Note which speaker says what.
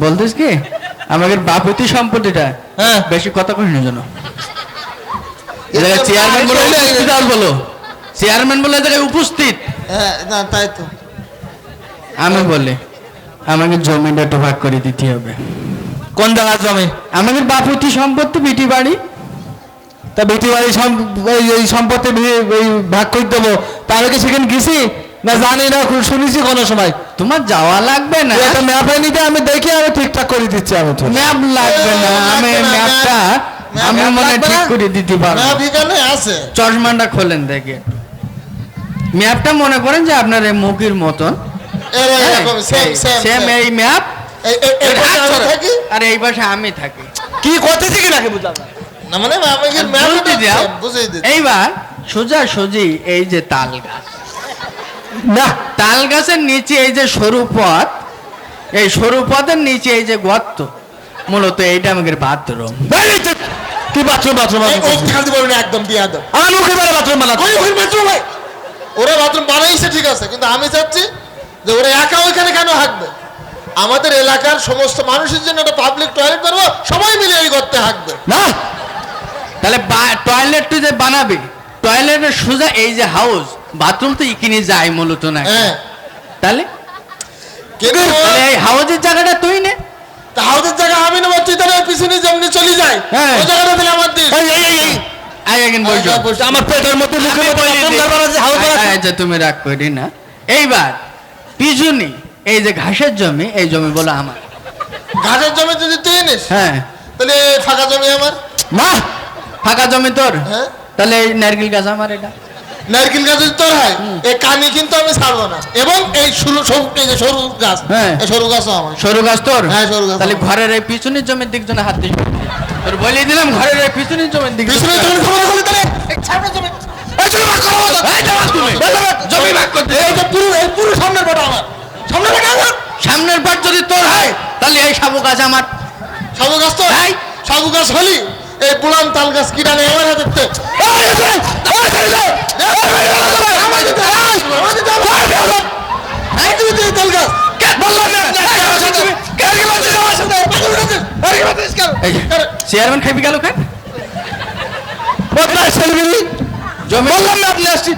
Speaker 1: বলতিস কি আমাদের বাপুতি সম্পত্তিটা বেশি কথা কইনি জন্য চেয়ারম্যান বলে উপস্থিত বলো চেয়ারম্যান বলে জায়গায় উপস্থিত
Speaker 2: না তাই তো
Speaker 1: আমি বলি আমাকে জমিটা একটু ভাগ করে দিতে হবে।
Speaker 3: কোন জায়গার জমি?
Speaker 1: আমাদের বাপুতি সম্পত্তি বিটি বাড়ি।
Speaker 3: তা বিটি বাড়ি এই সম্পত্তি ভাগ করে দেবো, তাহলে কি সেখানে গেছি না জানি না, শুনেছি কোনো সময়।
Speaker 1: তোমার যাওয়া লাগবে না,
Speaker 3: একটা ম্যাপ নিতে আমি দেখি, আমি ঠিকঠাক করে দিচ্ছি। আমি তো
Speaker 1: ম্যাপ লাগবে না, আমি ম্যাপটা আমি মনে ঠিক করে দিতে পারবো।
Speaker 2: ম্যাপ এখানে আছে,
Speaker 1: চশমাটা খোলেন দেখে ম্যাপটা মনে করেন যে আপনার এই মুখের মতন সেম এই ম্যাপ, আর এই পাশে আমি থাকি।
Speaker 3: কি করতেছি কি নাকি বুঝলাম
Speaker 2: না, মানে
Speaker 1: এইবার সোজা সোজি এই যে তাল গাছ,
Speaker 3: না
Speaker 1: তাল গাছের নিচে এই যে সরু পথ, এই সরু পথের নিচে এই যে গর্ত, মূলত এইটা আমাদের বাথরুম।
Speaker 3: কি বাথরুম?
Speaker 2: একদম দিয়ে দাও
Speaker 3: আমার মুখে বেড়ে বাথরুম বানাতে।
Speaker 2: ওরা বাথরুম বানাইছে ঠিক আছে, কিন্তু আমি চাচ্ছি যে ওরা একা ওইখানে কেন হাঁকবে? আমাদের এলাকার সমস্ত মানুষের জন্য একটা পাবলিক টয়লেট করবো, সবাই মিলে এই করতে হাঁকবে।
Speaker 1: না তাহলে টয়লেট তুই যে বানাবি, টয়লেটের সোজা এই যে হাউস, বাথরুম তো এখানে যায় মূলত না। তাহলে এই হাউসের জায়গাটা তুই নে।
Speaker 2: হাউসের জায়গা আমি নেবো, তুই তাহলে পিছনে যেমনি চলে যায় ওই জায়গাটা তাহলে আমার দিস।
Speaker 3: আমার পেটের মধ্যে
Speaker 1: তুমি রাগ করি না। এইবার পিছনে এই যে ঘাসের জমি, এই জমি বলো আমার।
Speaker 2: ঘাসের জমি যদি তুই নিস,
Speaker 1: হ্যাঁ,
Speaker 2: তাহলে ফাঁকা জমি আমার।
Speaker 1: না ফাঁকা জমি তোর,
Speaker 2: হ্যাঁ,
Speaker 1: তাহলে এই নারকেল গাছ আমার। এটা
Speaker 2: নারকেল গাছ যদি তোর হয়, এই কানি কিন্তু আমি ছাড়বো না। এবং এই সরু গাছ, এই সরু গাছও আমার।
Speaker 1: সরু গাছ তোর?
Speaker 2: হ্যাঁ, সরু গাছ।
Speaker 1: তাহলে ঘরের এই পিছনের জমির দিক জন্য হাত দিস। তোর বলে দিলাম ঘরের এই পিছনের জমির দিক।
Speaker 2: পিছনের জমি খবর করলে তাহলে এই সামনের জমি, এই জমি ভাগ করো। এই দাও তুমি জমি ভাগ করতে। এই যে পুরো সামনের পাটা আমার, সামনের পাটা আমার।
Speaker 1: সামনের পাট যদি তোর হয়, তাহলে এই সাবু গাছ আমার।
Speaker 2: সাবু গাছ তো ভাই, সাবু গাছ হলি এই বুলান তাল গাছ কিনা নেই আমার হাতে।
Speaker 1: চেয়ারম্যান খাবি গেল কেন? জমি বললাম না আপনি আসছি।